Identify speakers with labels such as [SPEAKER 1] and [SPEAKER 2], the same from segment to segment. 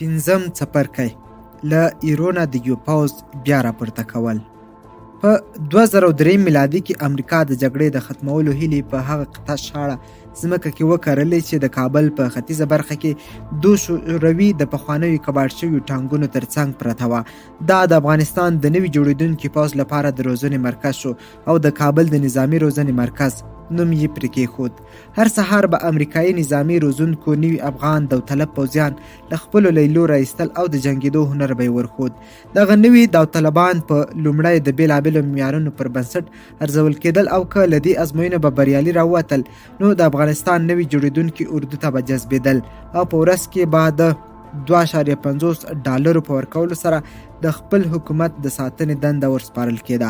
[SPEAKER 1] پنځم څپرکی له ایرو نه د یو پوځ بیا راپورته کول. په 2003 میلادي کې امریکا د جګړې د ختمولو هیلې په هغه قطع شاړه ځمکه کې وکرلې چې د کابل په ختیځه برخه کې دو شوروي د پخوانیو کباړ شویو ټانګونو ترڅنګ پرته وه. دا د افغانستان د نوي جوړېدونکي پوځ لپاره د روزنې مرکز شو او د کابل د نظامي روزنې مرکز نوم یې پرې کېښود. هر سهار به امریکایي نظامي روزونکو نوي افغان داوطلب پوځیان له خپلو لیلو رایستل او د جنګېدو هنر به یې ورښود. دغه نوي داوطلبان په لومړی د بېلابېلو معیارونو پر بنسټ ارزول کېدل او که له دې ازموینو به بریالي راووتل نو د افغانستان نوي جوړېدونکي اردو ته به جذبېدل او په ورځ کې به د $2.50 په ورکولو سره د خپل حکومت د ساتنې دنده ورسپارل کېده.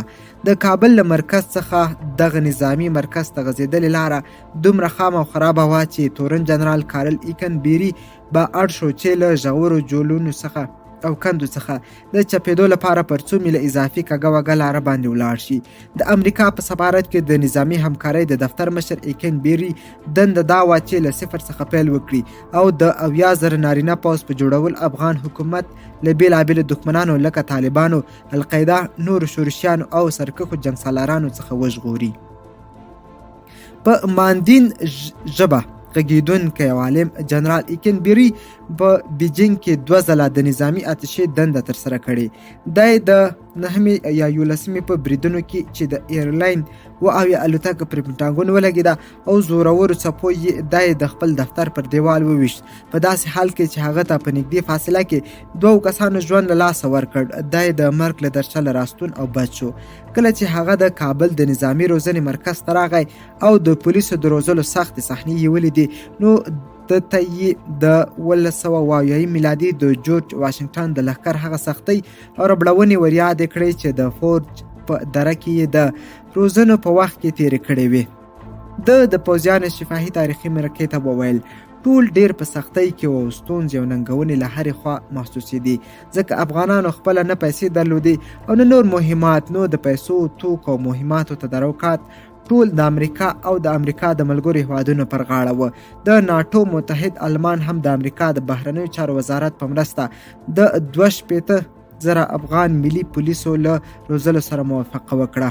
[SPEAKER 1] د کابل له مرکز څخه دغه نظامي مرکز ته غځېدلې لاره دومره خام او خرابه وه چې تورن جنرال کارل ایکن بیري به اړ شو چې له ژورو جولونو څخه او کندو څخه د چپېدو لپاره پر څو میله اضافي کږه وږه لاره باندې ولاړ شي. د امریکا په سفارت کې د نظامي همکارۍ د دفتر مشر ایکن بیري دنده دا وه چې له صفر څخه پیل وکړي او د 70,000 نارینه پوځ په جوړول افغان حکومت له بېلابېلو دښمنانو لکه طالبانو، القاعده، نورو شورشیانو او سرکښو جنګسالارانو څخه وژغوري. په ماندین ژبه غږېدونکی عالم جنرال ایکن بیري په بیجینګ کې 2 ځله د نظامي اتشې دنده ترسره کړې. دی د 9 یا 11 په بریدونو کې چې د ایرلاین 7 الوتکه پر پنټاګون ولګېده او زورورو څپو یې دی د خپل دفتر پر دیوال وویشت، په داسې حال کې چې هغه ته په نږدې فاصله کې 2 کسانو ژوند له لاسه ورکړ. دی د مرګ له درشله راستون او بچ شو. کله چې هغه د کابل د نظامي روزنې مرکز ته راغی او د پولیسو د روزلو سختې صحنې یې ولیدې نو د ته یې د 1900 میلادي د جورج واشنګټن د لښکر هغه سختۍ او ربړونې وریادې کړې چې د فورج په دره کې یې د روزنو په وخت کې تېرې کړې وې. د پوځیانو شفاهي تاریخي مرکې ته وویل ټول ډیر په سختۍ کې او ستونزې او ننګونې له هرې خوا محسوسېدې ځکه افغانانو خپله نه پیسې درلودې او نه نور مهمات، نو د پیسو، توکو او مهماتو تدارکات ټول د امریکا او د امریکا د ملګرو هیوادونو پر غاړه وه. د ناټو متحد آلمان هم د امریکا د بهرنیو چارو وزارت په مرسته د 62,000 افغان ملي پولیسو له روزلو سره موافقه وکړه.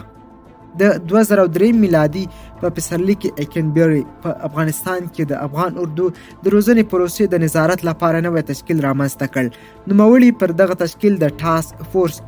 [SPEAKER 1] د 2003 میلادي په پسرلي کې ایکن بیري په افغانستان کې د افغان اردو د روزنې پروسې د نظارت لپاره نوی تشکیل رامنځته کړ. نوموړي پر دغه تشکیل د ټاسک فورس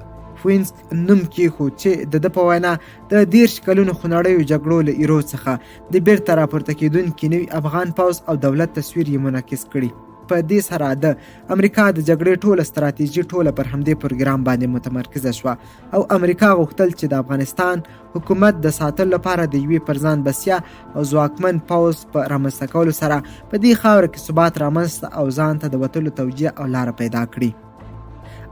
[SPEAKER 1] فوینس نوم کېښود چې د ده په وینا د 30 کلونو خونړیو جګړو له ایرو څخه د بیرته راپورته کېدونکي نوي افغان پوځ او دولت تصویر یې منعکس کړي. په دې سره د امریکا د جګړې ټوله ستراتیژي ټوله پر همدې پروګرام باندې متمرکزه شوه او امریکا غوښتل چې د افغانستان حکومت د ساتلو لپاره د یوې پر ځان بسیا او ځواکمن پوځ په رامنځته کولو سره په دې خاوره کې ثبات رامنځته او ځان ته د وتلو توجیه او لاره پیدا کړي.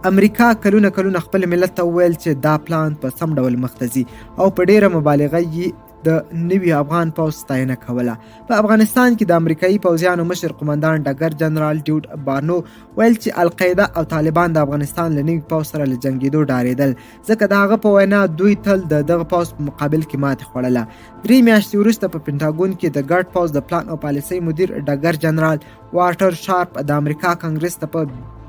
[SPEAKER 1] امریکا کلونه خپل ملت ته وویل چې دا پلان په سم ډول مخ ته ځي او په ډیره مبالغه یې د نوي افغان پوځ ستاینه کوله. په افغانستان کې د امریکایي پوځیانو مشر قومندان ډګر جنرال ډیوډ بارنو ویل چې القاعده او طالبان د افغانستان له نوي پوځ سره له جنګېدو ډارېدل ځکه د هغه په وینا دوی تل د دغه پوځ په مقابل کې ماتې خوړله. 3 میاشتې وروسته په پنټاګون کې د ګډ پوځ د پلان او پالیسۍ مدیر ډګر جنرال واټر شارپ د امریکا کانګرس ته په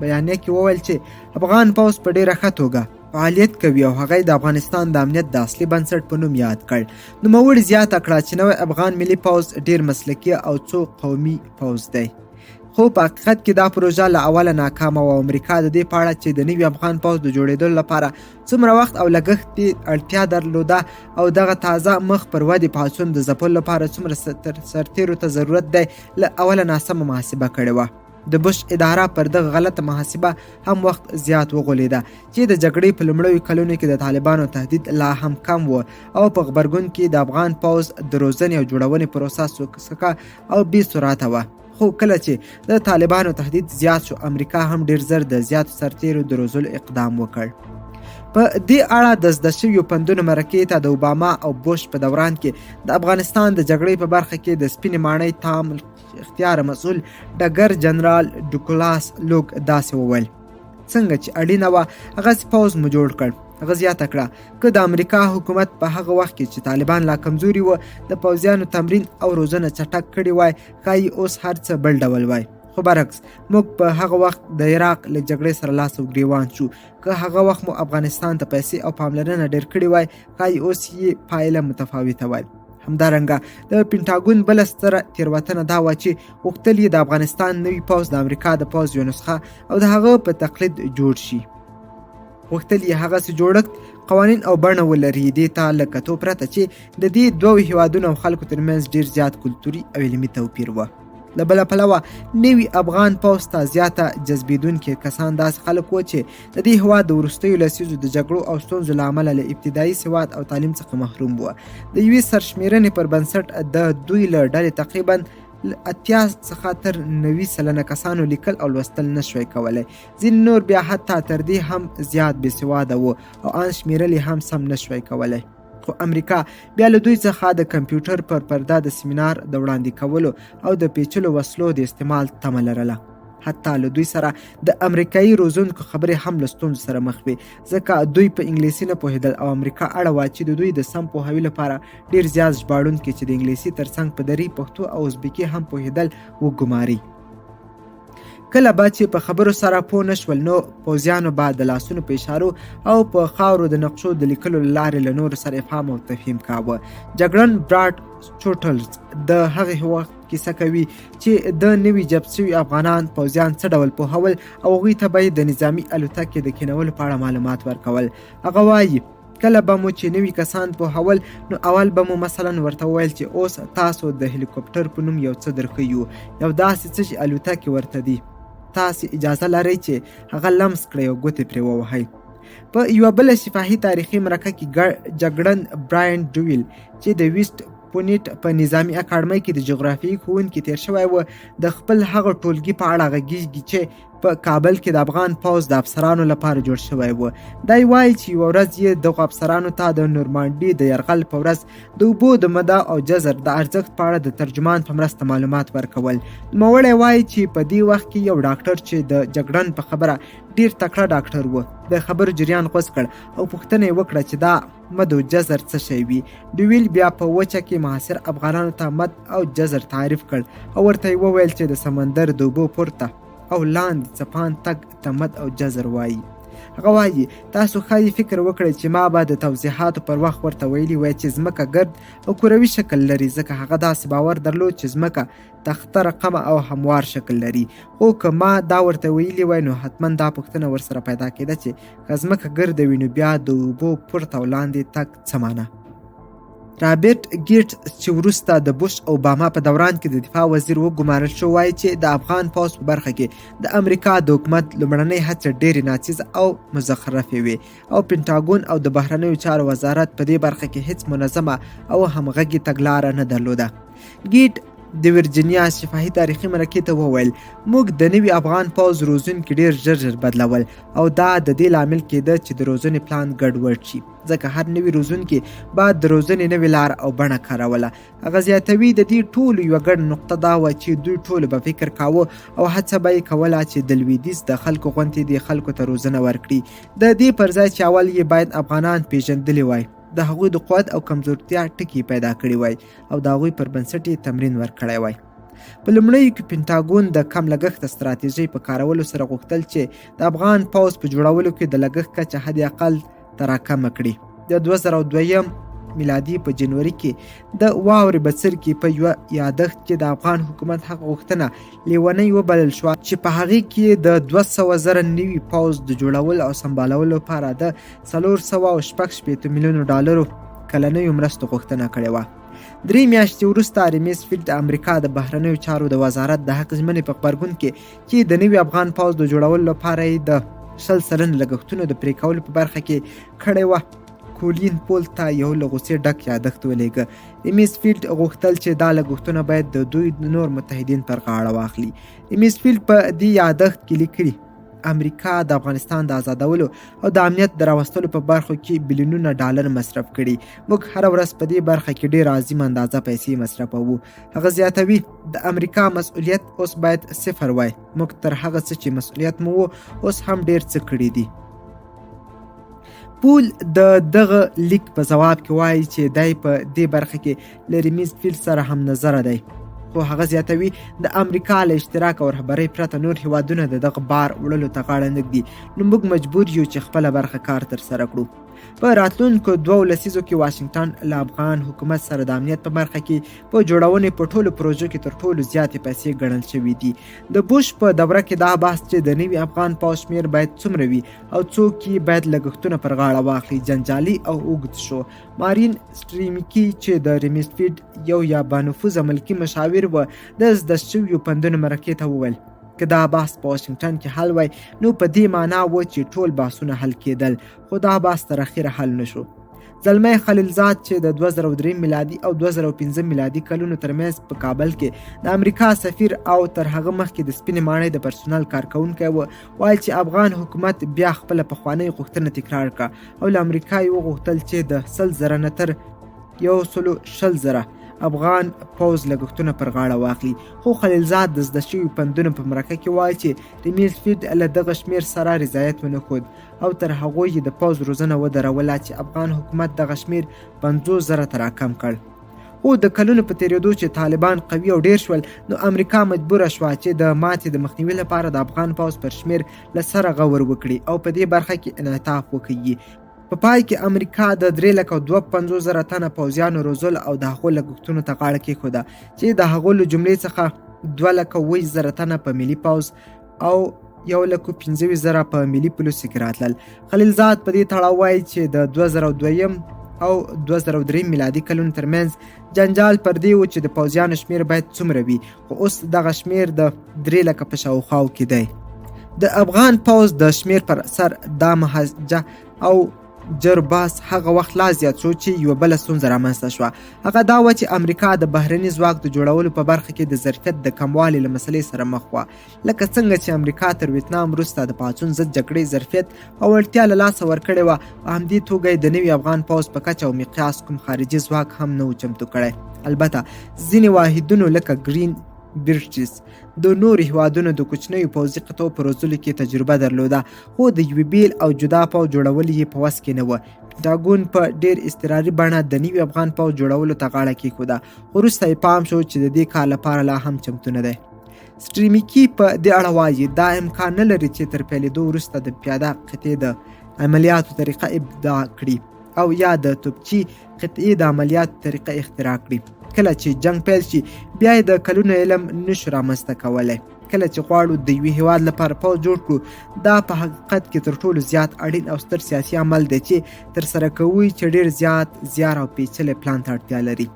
[SPEAKER 1] بیانیه کې وویل چې افغان پوځ په ډیره ښه توګه فعالیت کوي او هغه د افغانستان د امنیت د اصلي بنسټ په نوم یاد کړ. نوموړي زیاته کړه چې نوی افغان ملي پوځ ډیر مسلکي او څو قومي پوځ دی. خو په حقیقت کې دا پروژه له اوله ناکامه وه او امریکا د دې په اړه چې د نوي افغان پوځ د جوړېدلو لپاره څومره وخت او لګښت اړتیا درلوده او دغه تازه مخ پر ودې پاڅون د ځپلو لپاره څومره سرتیرو ته ضرورت دی له اوله ناسمه محاسبه کړې وه. د بوش اداره پر دغه غلطه محاسبه هم وخت زیات وغولیده چې د جګړې په لومړیو کلونو کې د طالبانو تهدید لا هم کم و او په غبرګون کې د افغان پوځ د روزنې او جوړونې پروسه سوکه او بې سرعته وه. خو کله چې د طالبانو تهدید زیات شو امریکا هم ډیر زر د زیاتو سرتیرو د روزلو اقدام وکړ. په دې اړه د زده شویو پندونو مرکې ته د اوباما او بوش په دوران کې د افغانستان د جګړې په برخه کې د سپینې ماڼۍ تام اختیار مسؤل ډګر جنرال ډوګلاس لوګ داسې وویل څنګه چې اړینه وه هغسې پوځ مو جوړ کړ. هغه زیاته کړه که د امریکا حکومت په هغه وخت کې چې طالبان لا کمزوري وه د پوځیانو تمرین او روزنه چټک کړې وای ښایي اوس هر څه بل ډول وای. خو برعکس موږ په هغه وخت د عراق له جګړې سره لاس او ګریوان شو. که هغه وخت مو افغانستان ته پیسې او پاملرنه ډېر کړې وای ښایي اوس یې پایله متفاوته وای. همدارنګه د پینټاګون بله ستره تېروتنه دا وه چې غوښتل یې د افغانستان نوي پوځ د امریکا د پوځ یوه نسخه او د هغه په تقلید جوړ شي. غوښتل یې هغسې جوړښت، قوانین او بڼه ولري دې ته له کتو پرته چې د دې دوو هیوادونو او خلکو ترمنځ ډېر زیات کلتوري او علمي توپیر و. له بله پلوه نوي افغان پوځ ته زیاته جذبېدونکي کسان داسې خلک وو چې د دې هېواد د وروستیو لسیزو د جګړو او ستونزو له امله له ابتدایي سواد او تعلیم څخه محروم وو. د یوې سرشمېرنې پر بنسټ د دوی له ډلې تقریبا 80 څخه تر 90% کسانو لیکل او لوستل نشوی کولی. ځینې نور بیا حتی تر دې هم زیات بېسواده وو او ان شمېرل یې هم سم نشوی کولی. خو امریکا بیا له دوی څخه د کمپیوټر پر پرده د سیمینار د وړاندې کولو او د پیچلو وسلو د استعمال تمه لرله. حتی له دوی سره د امریکایي روزونکو خبرې هم له ستونزو سره مخ وې، ځکه دوی په انګلیسي نه پوهېدل او امریکا اړه وه چې د دوی د سم پوهاوي لپاره ډېر زیات ژباړونکي چې د انګلیسي ترڅنګ په دري، پښتو او ازبکي هم پوهېدل وګماري. کله به چې په خبرو سره پوه نشول نو پوځیانو به د لاسونو په اشارو او په خاورو د نقشو د لیکلو له لارې له نورو سره افهام او تفهیم کاوه. جګړن براډ چوټلز د هغې وخت کیسه کوي چې د نوي جب شوي افغانان پوځیان څه ډول پوهول او هغوی ته به د نظامي الوتکې د کینولو په اړه معلومات ورکول. هغه وایي کله به مو چې نوي کسان پوهول نو اول به مو مثلا ورته وویل چې اوس تاسو د هلیکوپټر په نوم یو څه درښیو، یو داسې څه چې الوتکې ورته دي، تاسې اجازه لرئ چې هغه لمس کړئ او ګوتې پرې ووهئ. په یوه بله شفاهي تاریخي مرکه کې جګړن براین ډویل چې د ویسټ پونیټ په نظامي اکاډمۍ کې د جغرافیې ښوونکي تېر شوی و د خپل هغه ټولګي په اړه غږیږي چې په کابل کې د افغان پوځ د افسرانو لپاره جوړ شوی و. دی وایي چې یوه ورځ یې دغو افسرانو ته د نورمانډي د یرغل په ورځ د اوبو د مده او جزر د ارزښت په اړه د ترجمان په مرسته معلومات ورکول. نوموړی وایي چې په دې وخت کې یو ډاکټر چې د جګړن په خبره ډېر تکړه ډاکټر و د خبرو جریان غوڅ کړ او پوښتنه یې وکړه چې دا مد او جزر څه شی وي. ډویل بیا په وچه کې معاصر افغانانو ته مد او جزر تعریف کړ او ورته یې وویل چې د سمندر د اوبو پورته او لاندې څپان تګ ته مد او جزر وایي. هغه وایي تاسو ښایي فکر وکړئ چې ما به د توضیحاتو پر وخت ورته ویلي وای چې ځمکه ګرد او کروي شکل لري، ځکه هغه داسې باور درلود چې ځمکه تخته رقمه او هموار شکل لري. خو که ما دا ورته ویلي وای نو حتما دا پوښتنه ورسره پیدا کېده چې که ځمکه ګرده وي نو بیا د اوبو پورته او لاندې تګ څه معنی. رابرټ ګیټس چې وروسته د بوش اوباما په دوران کې د دفاع وزیر وګمارل شو وایي چې د افغان پوځ په برخه کې د امریکا د حکومت لومړنۍ هڅې ډېرې ناڅیزه او مزخرفې وې او پینټاګون او د بهرنیو چارو وزارت په دې برخه کې هیڅ منظمه او همغږي تګلاره نه درلوده. ګیټ د ورجینیا شفاهي تاریخي مرکې ته وویل موږ د نوي افغان پوځ روزونکي ډېر ژر ژر بدلول او دا د دې لامل کېده چې د روزنې پلان ګډوډ شي، ځکه هر نوي روزونکي باید د روزنې نوې لار او بڼه کاروله. هغه زیاتوي د دې ټولو یوه ګډه نقطه دا وه چې دوی ټولو به فکر کاوه او هڅه به یې کوله چې د لویدیځ د خلکو غوندې دې خلکو ته روزنه ورکړي، د دې پر ځای چې اول یې باید افغانان پیژندلي وای، د هغوی د قوت او کمزورتیا ټکي پیدا کړي وای او د هغوی پر بنسټ یې تمرین ورکړی وای. په لومړیو کې پینټاګون د کم لګښته ستراتیژۍ په کارولو سره غوښتل چې د افغان پوځ په جوړولو کې د لګښت کچه حد اقل ته راکمه کړي. د 2002 میلادي په جنوري کې د واورې بڅرکي په یوه یادښت کې د افغان حکومت هغه غوښتنه لیونۍ وبلل شوه چې په هغې کې د 200,000 نوي پوځ د جوړولو او سمبالولو لپاره د $466 میلیونو کلنیو مرستو غوښتنه کړې وه. 3 میاشتې وروسته ریمیسفیلډ د امریکا د بهرنیو چارو د وزارت د حق ژمنې په غبرګون کې چې د نوي افغان پوځ د جوړولو لپاره یې د 100 لګښتونو د پرې کولو په برخه کې کړې وه کولین پول ته یو له غوسې ډک یادښت ولېږه. ریمیسفیلډ غوښتل چې دا لګښتونه باید د دوی نور متحدین پر غاړه واخلي. ریمیسفیلډ په دې یادښت کې لیکلي امریکا د افغانستان د آزادولو او د امنیت د راوستلو په برخو کې $بلیونونه مصرف کړي. موږ هره ورځ په دې برخه کې ډېر عظیم اندازه پیسې مصرفوو. هغه زیاتوي د امریکا مسؤلیت اوس باید 0 وای. موږ تر هغه څه چې مسؤلیت مو اوس هم ډېر څه کړي دي. پول د دغه لیک په ځواب کې وایي چې دی په دې برخه کې له ریمیسفیلډ سره هم نظره دی. خو هغه زیاتوي د امریکا له اشتراک او رهبرۍ پرته نور هیوادونه د دغه بار وړلو ته غاړه نه ږدي، نو موږ مجبور یو چې خپله برخه کار ترسره کړو. په راتلونکو 2 لسیزو کې واشنګټن له افغان حکومت سره د امنیت په برخه کې په جوړونې په ټولو پروژو کې تر ټولو زیاتې پیسې ګڼل شوي دي. د بوش په دوره کې دا بحث چې د نوي افغان پوځ شمېر باید څومره وي او څوک یې باید لګښتونه پر غاړه واخلي جنجالي او اوږد شو. مارین سټریمیکي چې د ریمیسفیډ یو یا بانفوذه ملکي مشاور و د زده شویو پندونو مرکې ته وویل که دا بحث په واشنګټن کې حل وای نو په دې معنا و چې ټول بحثونه حل کېدل، خو دا بحث تر اخره حل نشو. زلمی خلیلزاد چې د 2003 میلادي او 2015 میلادي کلونو ترمنځ په کابل کې د امریکا سفیر او تر هغه مخکې د سپینې ماڼۍ د پرسونل کارکونکی و، وایي چې افغان حکومت بیا خپله پخوانۍ غوښتنه تکرار کړه او له امریکا یې وغوښتل چې د 100,000 نه تر 120,000 افغان پوځ لګښتونه پر غاړه واخلي. خو خلیلزاد د زده شویو پندونو په مرکه کې وایي چې ریمیسفیډ له دغه شمېر سره رضایت ونه ښود او تر هغو یې د پوځ روزنه ودروله چې افغان حکومت دغه شمېر 50,000 ته راکم کړ. خو د کلونو په تېرېدو چې طالبان قوي او ډېر شول نو امریکا مجبوره شوه چې د ماتې د مخنیوي لپاره د افغان پوځ پر شمېر له سره غور وکړي او په دې برخه کې انعطاف وکړي. په پای کې امریکا د 3,52,000 تنه پوځیانو روزل او د هغو لګښتونو ته غاړه کېښوده چې د هغو له جملې څخه 2,20,000 تنه په ملي پوځ او 1,25,000 په ملي پولیسو کې راتلل. خلیلزاد په دې تړاو وایي چې د 2002 او 2003 میلادي کلونو ترمنځ جنجال پر دې و چې د پوځیانو شمېر باید څومره وي، خو اوس دغه شمېر د 3 لکه په شاوخواو کې دی. د افغان پوځ د شمېر پر اثر دا محجه او جرباس هغه وخت لا زیات شو چې یوه بله ستونزه رامنځته شوه. هغه دا وه چې امریکا د بهرني ځواک د جوړولو په برخه کې د ظرفیت د کموالي له مسلې سره مخ وه، لکه څنګه چې امریکا تر ویتنام وروسته د پاڅون ضد جګړې ظرفیت او وړتیا له لاسه ورکړې وه. په همدې توګه د نوي افغان پوځ په کچه او مقیاس کوم خارجي ځواک هم نه و چمتو کړی. البته ځینې واحدونو لکه ګرین برټس د نورو هیوادونو د کوچنیو پوځي قطعو په روزلو کې تجربه درلوده، خو د یوې بیل او جدا پوځ جوړول یې په وس کې نه وه. پنټاګون په ډېر اضطراري بڼه د نوي افغان پوځ جوړولو ته غاړه کېښوده، خو وروسته یې پام شو چې د دې کار لپاره لا هم چمتو نه دی. سټریمیکي په دې اړه وایي دا امکان نه لري چې تر پیلېدو وروسته د پیاده قطعې د عملیاتو طریقه ابداع کړي او یا د توپچي قطعې د عملیاتو طریقه اختراع کړي. کله چې جنگ پیل شي بیا یې د کلونو علم نشو رامنځته کولی. کله چې غواړو د یوې هیواد لپاره پوځ جوړ کړو دا په حقیقت کې تر ټولو زیات اړین او ستر سیاسي عمل دی چې ترسره کوو چې ډېر زیات زیار او پیچلی پلان ته اړتیا لري.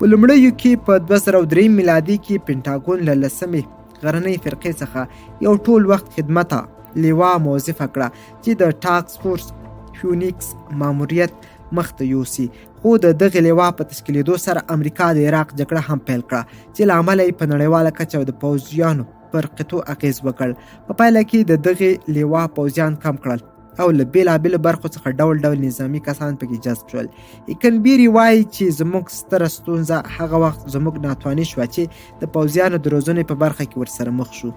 [SPEAKER 1] په لومړیو کې په 2003 میلادي کې پنټاګون له 10مې غرنۍ فرقې څخه یو ټول وخت خدمته لیوا موظفه کړه چې د ټاکس فورس فیونیکس ماموریت مخ ته یوسي. خو د دغې لیوا په تشکیلېدو سره امریکا د عراق جګړه هم پیل کړه چې له امله یې په نړیواله کچه د پوځیانو پر قطعو اغېز وکړ. په پایله کې د دغې لیوا پوځیان کم کړل او له بېلابېلو برخو څخه ډول ډول نظامي کسان پکې جذب شول. ایکنبیري وایي چې زموږ ستره ستونزه هغه وخت زموږ ناتواني شوه چې د پوځیانو د روزنې په برخه کې ورسره مخ شو.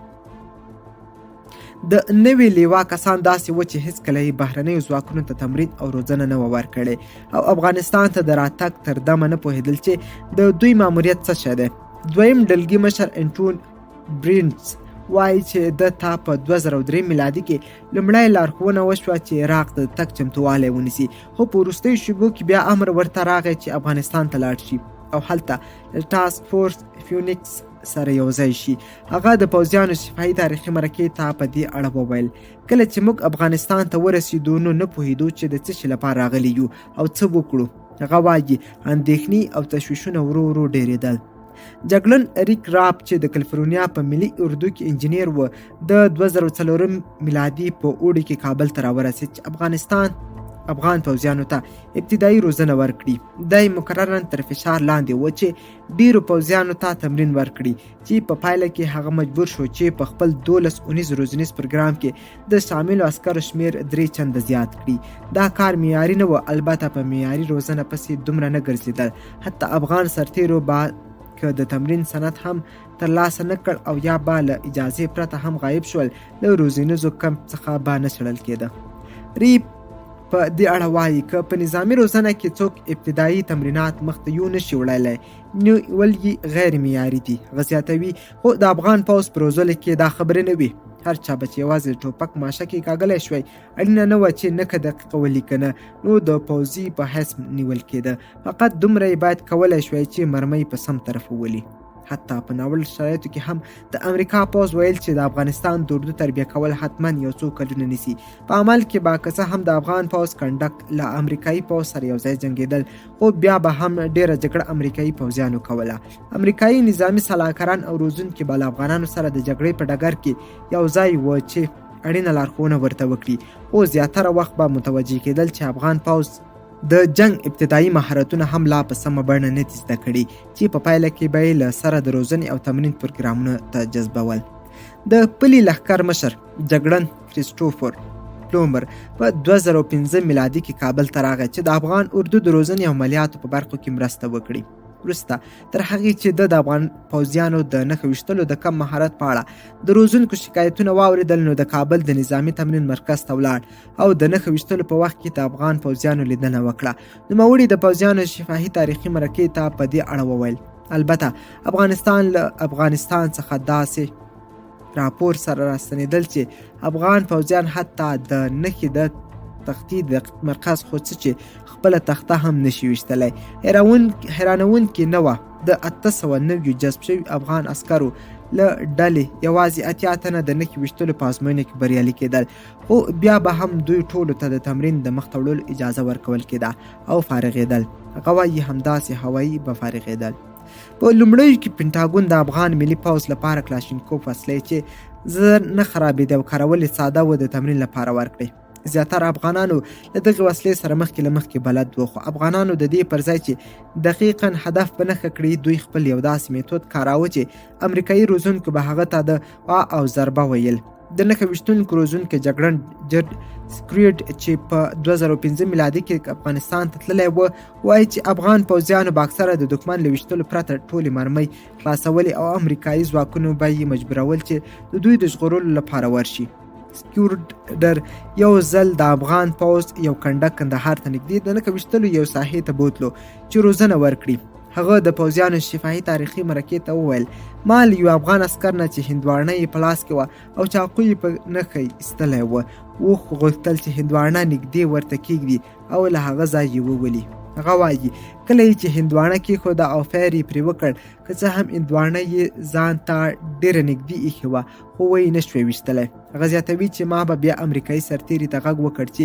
[SPEAKER 1] د نوې لیوا کسان داسې و چې هیڅکله یې بهرنیو ځواکونو ته تمرین او روزنه نه وه ورکړې او افغانستان ته د راتګ تر دمه نه پوهېدل چې د دوی ماموریت څه شی دی. دویم ډلګي مشر انټون برینټس وایي چې د تا په 2003 میلادي کې لومړی لارښوونه وشوه چې عراق د تګ چمتووالی ونیسي، خو په وروستیو شېبو کې بیا امر ورته راغی چې افغانستان ته لاړ شي او هلته له ټاسک فورس فیونیکس سره یو ځای شي. هغه د پوځیانو شفاهي تاریخي مرکې ته په دې اړه وویل کله چې موږ افغانستان ته ورسېدو نو نه پوهېدو چې د څه شي لپاره راغلي یو او څه وکړو. هغه وایي اندېښنې او تشویشونه ورو ورو ډېرېدل. جګړن ریک راب چې د کلیفورنیا په ملي اردو کې انجینیر و د 2004 میلادي په اوړي کې کابل ته راورسېد چې افغان پوځیانو ته ابتدایي روزنه ورکړي. دی مکرراً تر فشار لاندې و چې ډیرو پوځیانو ته تمرین ورکړي چې په پایله کې هغه مجبور شو چې په خپل 12 اونیز روزنیز پروګرام کې د شاملو عسکرو شمیر 3 چنده زیات کړي. دا کار معیاري نه و، البته په معیاري روزنه پسې دومره نه ګرځېدل. حتی افغان سرتیرو که د تمرین سند هم ترلاسه نه کړ او یا به له اجازې پرته هم غایب شول له روزنیزو کمپ څخه به نه شړل کېده. ریپ په دې اړه وایي که په نظامي روزنه کې څوک ابتدایي تمرینات مخته یو نشي وړلی نو ولې غیر معیاري دي. هغه زیاتوي خو د افغان پوځ په روزلو کې دا خبرې نه وي. هر چا به چې یوازې د ټوپک ماشه کې کاږلی شوی اړینه نه وه چې نښه دقیقه ولیکنه نو د پوځي په حیث نیول کېده. فقط دومره یې باید کولی شوی چې مرمۍ په سم طرف وولي. حتی په ناول شرایطو کې هم د امریکا پوځ ویل چې د افغانستان د اردو تربیه کول حتما یو څو کلونه نیسي. په عمل کې به که څه هم د افغان پوځ کنډک له امریکایي پوځ سره یو ځای جنګېدل خو بیا به هم ډیره جګړه امریکایي پوځیانو کوله. امریکایي نظامي سلاکاران او روزونکي به له افغانانو سره د جګړې په ډګر کې یو ځای و چې اړینه لارښوونه ورته وکړي خو زیاتره وخت به متوجه کېدل چې افغان پوځ د جنگ ابتدایي مهارتونه هم لا په سمه بڼه نه دي زده کړي چې په پایله کې به یې له سره د روزنې او تمرین پروګرامونو ته جذبول. د پلي لښکر مشر جګړن کریسټوفر پلومر په 2015 میلادي کې کابل ته راغی چې د افغان اردو د روزنې او عملیاتو په برخو کې مرسته وکړي. وروسته تر هغې چې د افغان پوځیانو د نښه ویشتلو د کم مهارت په اړه د روزونکو شکایتونه واورېدل نو د کابل د نظامي تمرین مرکز ته ولاړ او د نښه ویشتلو په وخت کې د افغان پوځیانو لیدنه وکړه. نوموړي د پوځیانو شفاهي تاریخي مرکې ته په دې اړه وویل. البته افغانستان له افغانستان څخه داسې راپور سره راستنېدل چې افغان پوځیان حتی د نښې د تختې د مرکز خو څه چې خپله تخته هم نشي ویشتلی. حیرانونکې نه وه د 890 جذب شوي افغان عسکرو له ډلې یوازې 80 تنه د نښې ویشتلو په ازموینه کې بریالي کېدل خو بیا به هم دوی ټولو ته د تمرین د مخته وړلو اجازه ورکول کېده او فارغېدل. هغه وایي همداسې هوایي به فارغېدل. په لومړیو کې پینټاګون د افغان ملي پوځ لپاره کلاشینکوف وسلې چې زر نه خرابېدې او کارول یې ساده و د تمرین لپاره ورکړې. زیاتره افغانانو له دغې وسلې سره مخکې له مخکې بلد و خو افغانانو د دې پر ځای چې دقیقا هدف په نښه کړي دوی خپل یو داسې میتود کاراوه چې امریکایي روزونکو به هغه ته د وا او ضربه ویل. د نښه ویشتونکو روزونکی جګړن جرد سکریډ چې په 2015 میلادي کې افغانستان ته تللی و وایي چې افغان پوځیانو به اکثره د دښمن له ویشتلو پرته ټولې مرمۍ خلاصولې او امریکایي ځواکونو به یې مجبورول چې د دوی د ژغورلو لپاره ورشي. سکیورډر یو ځل د افغان پوځ یو کنډک کندهار ته نږدې د نښه ویشتلو یو ساحې ته بوتلو چې روزنه ورکړي. هغه د پوځیانو شفاهي تاریخي مرکې ته وویل ما له یو افغان عسکر نه چې هندواڼه یې په لاس کې وه او چاقو یې په نښه ایستلی وه غوښتل چې هندواڼه نږدې ورته کېږدي او له هغه ځای یې وولي. هغه وایي کله یې چې هندواڼه کېښوده او فیر یې پرې وکړ که څه هم هندواڼه یې ځان ته ډېره نږدې ایښې وه خو ویې نه شوی ویشتلی. هغه زیاتوي چې ما به بیا امریکایي سرتیري ته غږ وکړ چې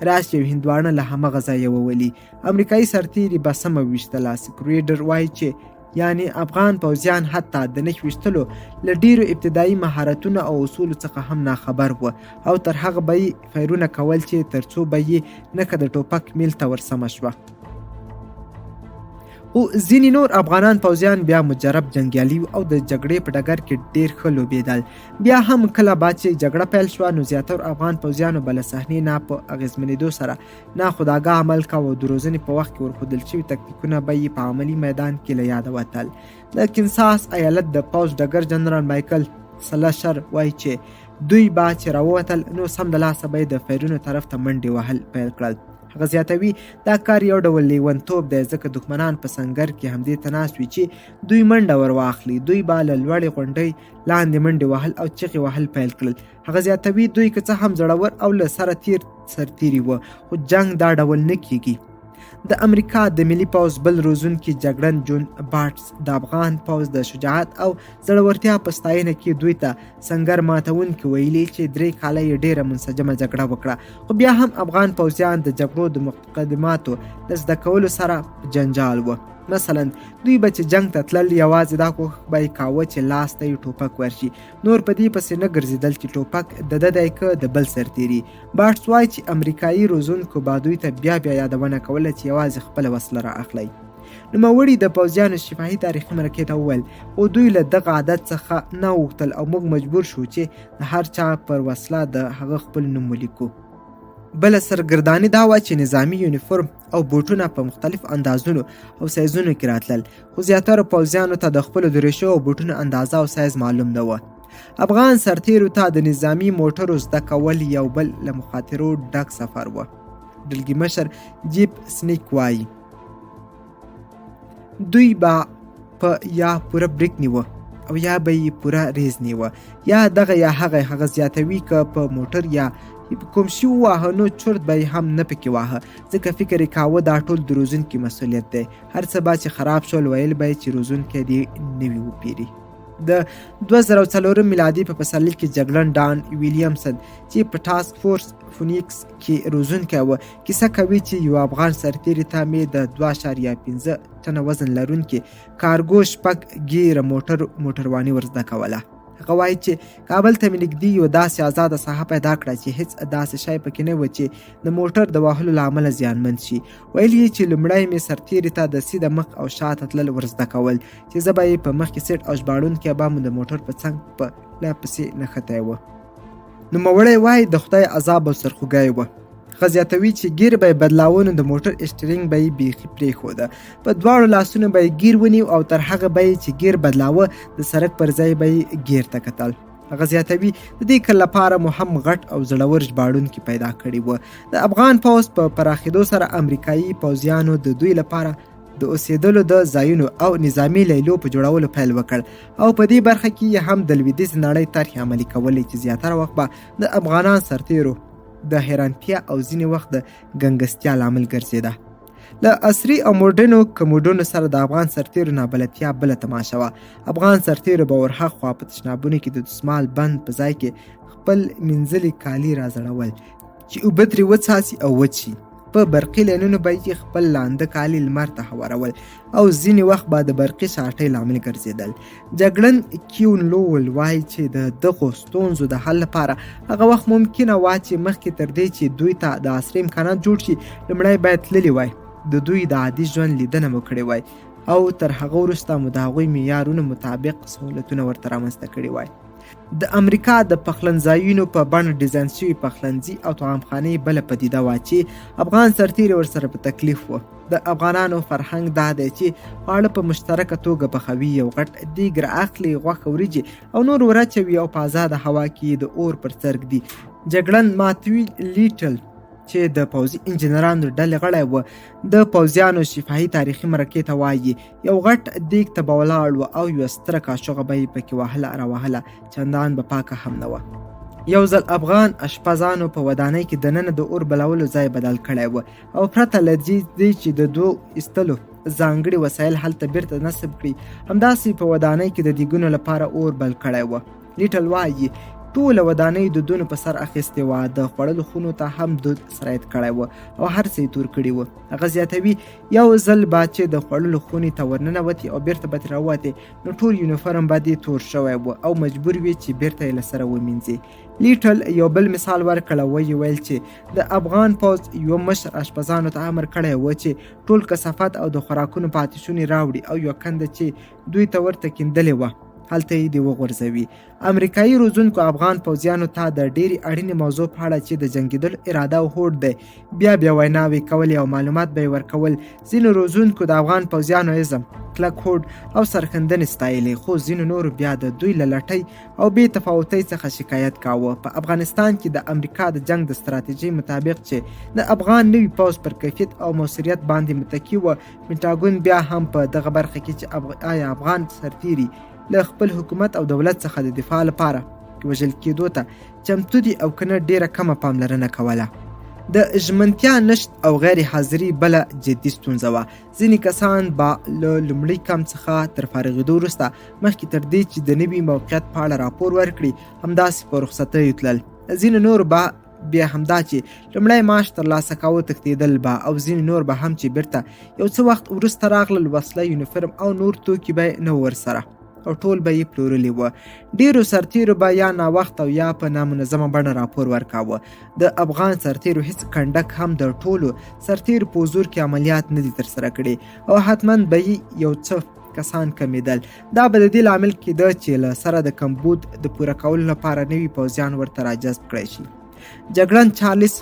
[SPEAKER 1] راشي او هندواڼه له همغه ځایه وولي. امریکایي سرتیري به سمه ویشتله. سکریډر وایي چې یعنی افغان پوځیان حتی د نښې ویشتلو له ډیرو ابتدایي مهارتونو او اصولو څخه هم ناخبر وه او تر هغه به یې فیرونه کول چې تر څو به یې نښه د ټوپک میل ته ورسمه شوه. خو ځینې نور افغانان پوځیان بیا مجرب جنګیالي او د جګړې په ډګر کې ډېر ښه لوبېدل. بیا هم کله بعد چې جګړه پیل شوه نو زیاتره افغان پوځیانو به له صحنې نه په اغېزمنېدو سره ناخودآګاه عمل کاوه او د روزنې په وخت کې ورښودل شوي تکتیکونه به یې په عملي میدان کې له یاده وتل. د کینساس ایالت د پوځ ډګر جنرال مایکل سلشر وایي چې دوی به چې راووتل نو سمدلاسه به یې د فیرونو طرف ته منډې وهل پیل کړل. هغه زیاتوي دا کار یو ډول لیونتوب دی ځکه دښمنان په سنګر کې همدې ته ناست وي چې دوی منډه ور واخلي. دوی به له لوړې غونډۍ لاندې منډې وهل او چغې وهل پیل کړل. هغه زیاتوي دوی که څه هم زړور او له سره تیر سرتیري وه خو جنګ دا ډول نه کیږي. د امریکا د ملي پوځ بل روزونکي جګړن جون بارټس د افغان پوځ د شجاعت او زړورتیا په ستاینه کې دوی ته سنګر ماتونکي ویلي چې 3 کاله یې ډېره منسجمه جګړه وکړه خو بیا هم افغان پوځیان د جګړو د مقدماتو د زده کولو سره جنجال وه. مثلا دوی به چې جنگ ته تلل یوازې دا کوښښ به یې کاوه چې لاس ته یې ټوپک ورشي نور په دې پسې نه ګرځېدل چې ټوپک د ده دی که د بل سرتیري. بارټس وایي چې امریکایي روزونکو به دوی ته بیا یادونه کوله چې یوازې خپله وسله را اخلئ. نوموړي د پوځیانو شفاهي تاریخي مرکې ته وویل خو دوی له دغه عادت څخه نه اوښتل او موږ مجبور شو چې د هر چا پر وسله د هغه خپل نوم ولیکو. بله سرګرداني دا وه چې نظامي یونیفورم او بوټونه په مختلف اندازونو او سایزونو کې راتلل خو زیاتره پوځیانو ته د خپلو دریشو او بوټونو اندازه او سایز معلوم نه وه. افغان سرتیرو ته د نظامي موټرو زده کول یو بل له مخاطرو ډک سفر و. ډلګي مشر جیپ سنیک وایي دوی به په یا پوره بریک نیوه او یا به یې پوره ریز نیوه یا دغه یا هغه زیاتوي که په موټر یا کوم شي وواهه نو چورت به یې هم نه پکې واهه ځکه فکر یې کاوه دا ټول د روزونکي مسؤلیت دی هر څه به چې خراب شول ویل به یې چې روزونکی دې نوي وپیري د 2004 میلادي په پسرلي کې جګړن ډان ویلیامسن چې په ټاسک فورس فونیکس کې روزونکی و کیسه کوي چې یو افغان سرتیري ته مې د 2.5 ټنه وزن لرونکي کارګو شپږ ګیره موټرواني ور زده کوله هغه وایي چې کابل ته مې نږدې یو داسې ازاده ساحه پیدا کړه چې هیڅ داسې شی پکې نه و چې د موټر د وهلو له امله زیانمن شي ویل یې چې لومړی مې سرتیري ته د سیده مخ او شاته تلل ور زده کول چې زه به یې په مخ کې سیټ او ژباړونکی به مو د موټر په څنګ په لاپسې نښتی و نوموړی وایي د خدای عذاب او سرخوږی و هغه زیاتوي چې ګیر به یې بدلاوه نو د موټر اسټرینګ به یې بیخي پرېښوده په دواړو لاسونو به یې ګیر ونیو او تر هغه به یې چې ګیر بدلاوه د سړک پر ځای به یې ګیر ته کتل هغه زیاتوي د دې کار لپاره مو هم غټ او زړور ژباړونکي پیدا کړي وه د افغان پوځ په پراخېدو سره امریکایي پوځیانو د دوی لپاره د اوسېدلو د ځایونو او نظامي لیلو په جوړولو پیل وکړ او په دې برخه کې یې هم د لویدیځ نړۍ طرحې عملي کولې چې زیاتره وخت به د افغانان سرتیرو د حیرانتیا او ځینې وخت د ګنګستیا لامل ګرځېده له عصري او موډرنو کموډونو سره د افغان سرتیرو نابلدتیا بله تماشه وه افغان سرتیرو به ورهاخوا په تشنابونو کې د دسمال بند په ځای کې خپل مینځلي کالي راځړول چې اوبه ترې وڅاڅي او وچ شي په برقي لینونو به یې خپل لانده کالي لمر ته هوارول او ځینې وخت به د برقي شاټۍ لامل ګرځېدل جګړن کیون لوول وایي چې د دغو ستونزو د حل لپاره هغه وخت ممکنه وه چې مخکې تر دې چې دوی ته د عصري امکانات جوړ شي لومړی باید تللي وای د دوی د عادي ژوند لیدنه مو کړې وای او تر هغه وروسته مو د هغوی معیارونو مطابق سهولتونه ورته رامنځته کړي وای د امریکا د پخلنځایونو په بڼه ډیزاین شوي پخلنځي او طعامخانې بله پدیده وه چې افغان سرتیري ورسره په تکلیف و د افغانانو فرهنګ دا دی چې خواړه په مشترکه توګه پخوي یو غټ دیګ رااخلي غوښه وریجې او نور ورچوي او په ازاده هوا کې د اور پر سر ږدي جګړن ماتوي لیټل چې د پوځي انجنیرانو ډلې غړی و د پوځیانو شفاهي تاریخي مرکې ته وایي یو غټ دیګ ته به ولاړ و او یوه ستره کاشوغه به یې پکې وهله راوهله چندان به پاکه هم نه وه یو ځل افغان اشپزانو په ودانۍ کې دننه د اور بلولو ځای بدل کړی و او پرته له دې چې د دوو ایستلو ځانګړي وسایل هلته بیرته نصب کړي همداسې په ودانۍ کې د دیګونو لپاره اور بل کړی و لیټل وایي ټوله ودانۍ دودونو په سر اخیستې وه د خوړلو خونو ته هم دود سرایت کړی و او هر څه یې تور کړي وو هغه زیاتوي یو ځل به چې د خوړلو خونې ته ورننوتې او بیرته به ترې راووتې نو ټول یونیفرم به دې تور شوی و او مجبور وي چې بیرته یې له سره ومینځي لیټل یو بل مثال ورکړه ویې ویل چې د افغان پوځ یو مشر اشپزانو ته امر کړی و چې ټول کثافات او د خوراکونو پاتې شونې راوړي او یو کنده چې دوی ته ورته کیندلې وه هلته یې دې وغورځوي امریکایي روزونکو افغان پوځیانو ته د ډېرې اړینې موضوع په اړه چې د جنګېدلو اراده او هوډ دی بیا ویناوې کولې او معلومات به یې ورکول ځینو روزونکو د افغان پوځیانو عزم کلک هوډ او سرښندنې ستایلې خو ځینو نورو بیا د دوی له لټۍ او بې تفاوتۍ څخه شکایت کاوه په افغانستان کې د امریکا د جنگ د ستراتیژۍ مطابق چې د افغان نوي پوځ پر کیفیت او موثریت باندې متکي و پینټاګون بیا هم په دغه برخه کې چې آیا افغان سرتیري له خپل حکومت او دولت څخه د دفاع لپاره وژل کېدو ته چمتو دي او کنه ډیره کمه پاملرنه کوله د ژمنتیا نشت او غیر حاضري بله جدي ستونزه وه ځینې کسان به له لومړي کم څخه تر فارغېدو وروسته مخکې تر دې چې د نوي موقعیت په اړه راپور ورکړي همداسې په رخصتیو تلل ځینې نور به بیا همدا چې لومړی معاش ترلاسه کاوه تښتېدل به او ځینې نور به هم چې بیرته یو څه وخت وروسته راغلل وسله یونیفرم او نور توکي به نه ورسره او ټول به یې پلورلي وه ډیرو سرتیرو به یا ناوخت او یا په نامنظمه بڼه راپور ورکاوه د افغان سرتیرو هیڅ کنډک هم د ټولو سرتیرو په حضور کې عملیات نه دي ترسره کړي او حتما به یې یو څه کسان کمیدل دا به د دې لامل کېده چې له سره د کمبود د پوره کولو لپاره نوي پوځیان ورته راجذب کړی شي جګړن چارلس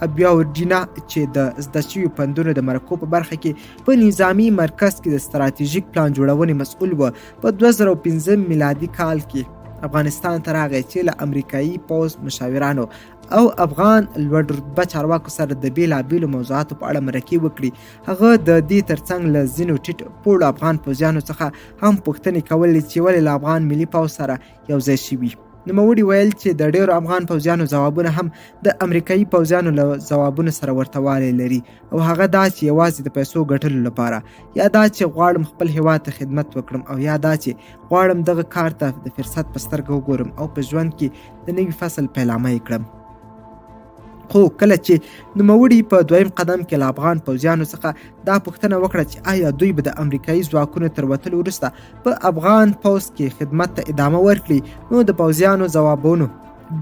[SPEAKER 1] ابیاورډینا چې د زده شویو پندونو د مرکو په برخه کې په نظامي مرکز کې د ستراتیژیک پلان جوړونې مسؤل و په 2005 میلادي کال کې افغانستان ته راغی چې له امریکایي پوځ مشاورانو او افغان لوړ رتبه چارواکو سره د بېلابېلو موضوعاتو په اړه مرکې وکړي. هغه د دې ترڅنګ له ځینو ټیټ پوړو افغان پوځیانو څخه هم پوښتنې کولې چې ولې له افغان ملي پوځ سره یو ځای شوي. نوموړي ویل چې د ډېرو افغان پوځیانو ځوابونه هم د امریکایي پوځیانو له ځوابونو سره ورته والی لري، او هغه دا چې یوازې د پیسو ګټلو لپاره، یا دا چې غواړم خپل هیواد ته خدمت وکړم، او یا دا چې غواړم دغه کار ته د فرصت په سترګه وګورم او په ژوند کې د نوي فصل پیلامه یې کړم. خو کله چې نوموړي په دویم قدم کې له افغان پوځیانو څخه دا پوښتنه وکړه چې آیا دوی به د امریکایي ځواکونو تر وتلو وروسته په افغان پوځ کې خدمت ته ادامه ورکړي، نو د پوځیانو ځوابونو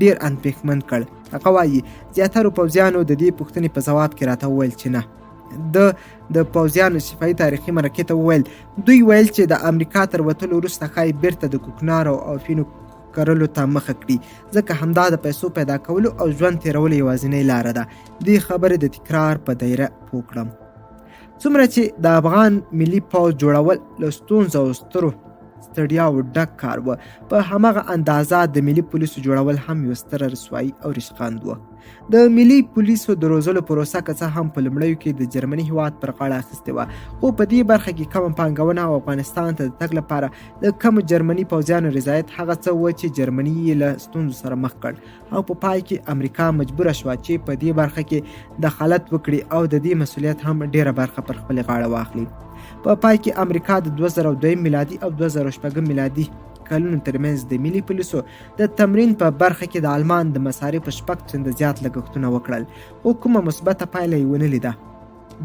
[SPEAKER 1] ډېر اندېښمن کړ. هغه وایي زیاترو پوځیانو د دې پوښتنې په ځواب کې راته وویل چې نه. د پوځیانو شفاهي تاریخي مرکې ته وویل دوی ویل چې د امریکا تر وتلو وروسته ښایي بیرته د کوکنارو او فینو کرلو ته مخه کړي، ځکه همدا د پیسو پیدا کولو او ژوند تیرولو یوازینۍ لاره ده. دې خبرې د تکرار په دایره پوه کړم. څومره چې د افغان ملي پوځ جوړول له ستونزو او سترو ستړیاوو ډک کار و، په همغه اندازه د ملي پولیسو جوړول هم یو ستره رسوایي او ریشخند و. د ملي پولیسو د روزلو پروسه که څه هم په لومړیو کې د جرمني هیواد پر غاړه اخیستې وه، خو په دې برخه کې کمه پانګونه او افغانستان ته د تګ لپاره د کمو جرمني پوځیانو رضایت هغه څه و چې جرمني یې له ستونزو سره مخ کړ، او په پای کې امریکا مجبوره شوه چې په دې برخه کې دخالت وکړي او د دې مسؤلیت هم ډیره برخه پر خپلې غاړه واخلي. په پای کې امریکا د 2002 میلادي او 2006 میلادي کلونو ترمنځ د ملي پولیسو د تمرین په برخه کې د آلمان د مصارفو 6 چنده زیات لګښتونه وکړل، خو کومه مثبته پایله یې ونه لیده.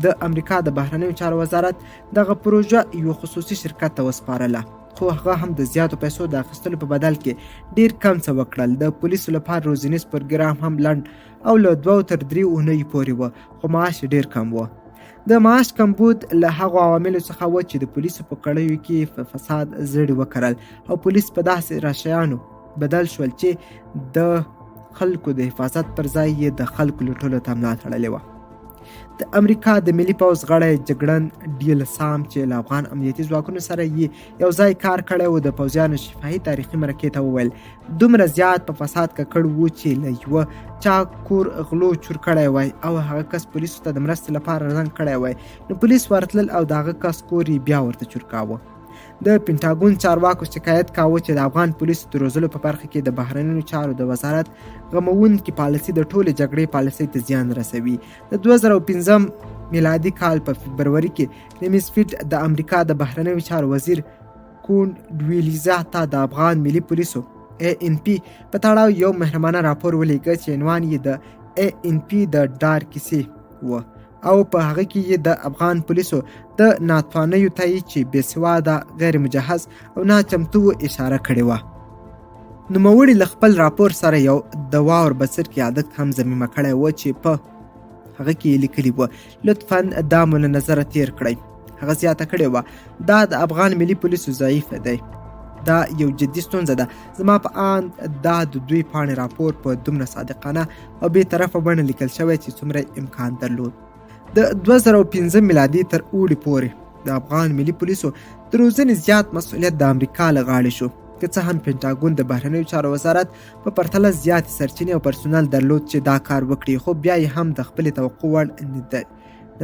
[SPEAKER 1] د امریکا د بهرنیو چارو وزارت دغه پروژه یو خصوصي شرکت ته وسپارله، خو هغه هم د زیاتو پیسو د اخیستلو په بدل کې ډیر کم څه وکړل. د پولیسو لپاره روزنیز پروګرام هم لنډ او له 2 تر 3 اونیو پورې و، خو معاش ډیر کم و. د معاش کمبود له هغو عواملو څخه و چې د پولیسو په کړیو کې فساد زړي وکرل، او پولیس په داسې راشیانو بدل شول چې د خلکو د حفاظت پر ځای یې د خلکو لوټلو ته ملا تړلې وه. د امریکا د ملي پوځ غړی جګړن ډیل سام چې له افغان امنیتي ځواکونو سره یې یو ځای کار کړی و، د پوځیانو شفاهي تاریخي مرکې ته وویل دومره زیات په فساد ککړ و چې له یوه چا کور غلو چور کړی وای او هغه کس پولیسو ته د مرستې لپاره رنګ کړی وای، نو پولیس ورتلل او د هغه کس کور یې بیا ورته چور کاوه. د پینټاګون چارواکو شکایت کاوه چې د افغان پولیسو د روزلو په برخه کې د بهرنیو چارو د وزارت غموونکې پالیسي د ټولې جګړې پالیسۍ ته زیان رسوي. د 2015 میلادي کال په فبروري کې لیمز فیټ د امریکا د بهرنیو چارو وزیر کونډویلیزا ته د افغان ملي پولیسو ANP په تړاو یو مهربانه راپور ولیږه چې عنوان یې د ANP د ډار کیسې و، او په هغه کې یې د افغان پولیسو د ناتوانیو ته چې بې سواده، غیر مجهز او ناچمتو اشاره کړې وه. نوموړي له خپل راپور سره یو د واور بڅرکي عادت هم ضمیمه کړی و چې په هغه کې یې لیکلي وه لطفا دا مو له نظره تیر کړئ. هغه زیاته کړې وه دا د افغان ملي پولیسو ضعیف دی، دا یو جدي ستونزه ده. زما په اند دا د دوی پاڼې راپور په دومره صادقانه او بې طرفه بڼه لیکل شوی چې څومره امکان درلود. د 2015 میلادي تر اوړي پورې د افغان ملي پولیسو د روزنې زیات مسؤلیت د امریکا له غاړې شو، که څه هم پینټاګون د بهرنیو چارو وزارت په پرتله زیاتې سرچینې او پرسونل درلود چې دا کار وکړي، خو بیا یې هم د خپلې توقع وړ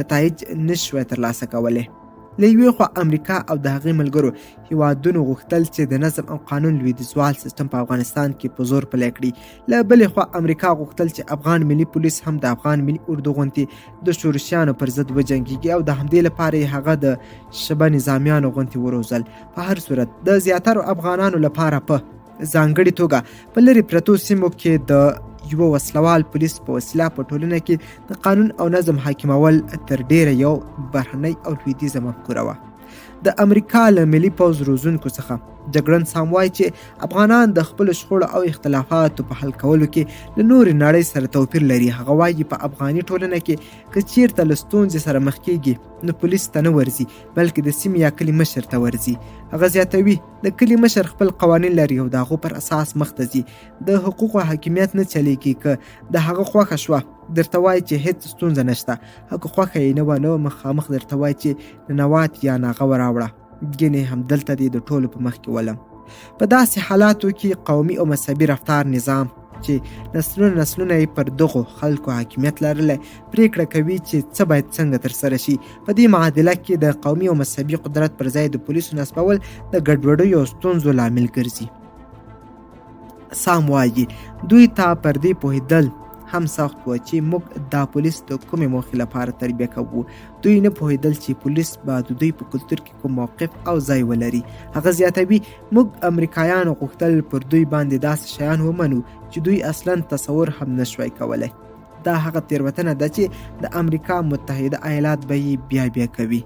[SPEAKER 1] نتایج نشوی ترلاسه کولی. له یوې خوا امریکا او د هغې ملګرو هیوادونو غوښتل چې د نظم او قانون لویدیځوال سیستم په افغانستان کې په زور پلی کړي. له بلې خوا امریکا غوښتل چې افغان ملي پولیس هم د افغان ملي اردو غوندې د شورشیانو پر ضد وجنګېږي، او د همدې لپاره یې هغه د شبه نظامیانو غوندې وروزل. په هر صورت د زیاترو افغانانو لپاره په ځانګړې توګه په لرې پرتو سیمو کې د یو وسلوال پولیس په وسیله په ټولنه کې د قانون او نظم حاکمول تر ډیره یو بهرنۍ او لویدیځه مفکوره وه. د امریکا له ملي پوځ روزونکو څخه جګړن سام وایي چې افغانان د خپلو شخړو او اختلافاتو په حل کولو کې له نورې نړۍ سره توپیر لري. هغه وایي په افغاني ټولنه کې که چیرته له ستونزې سره مخ کېږي نو پولیس ته نه ورځي بلکې د سیمې یا کلي مشر ته ورځي. هغه زیاتوي د کلي مشر خپل قوانین لري او د هغو پر اساس مخ ته ځي. د حقوقو حاکمیت نه چلیږي، که د هغه خوښه شوه درته وایي چې هیڅ ستونزه نشته، هغه خوښه یې نه وه نو مخامخ درته وایي چې ننوات یا ناغه وراوړه ګینې همدلته دې د ټولو په مخ کې ولم. په داسې حالاتو کې قومي او مذهبي رفتار نظام چې نسلونه یې پر دغو خلکو حاکمیت لرلی پریکړه کوي چې څه باید څنګه ترسره شي. په دې معادله کې د قومي او مذهبي قدرت پر ځای د پولیسو نصبول د ګډوډیو او ستونزو لامل ګرځي. سام وایي دوی ته پر دې پوهېدل هم سخت و چې موږ دا پولیس د کومې موخې لپاره تربیه کوو. دوی نه پوهېدل چې پولیس به د دوی په کلتور کې کوم موقف او ځای ولري. هغه زیاتوي موږ امریکایانو غوښتل پر دوی باندې داسې شیان ومنو چې دوی اصلا تصور هم نشوای کولی. دا هغه تېروتنه ده چې د امریکا متحده ایالات به یې بیا کوي.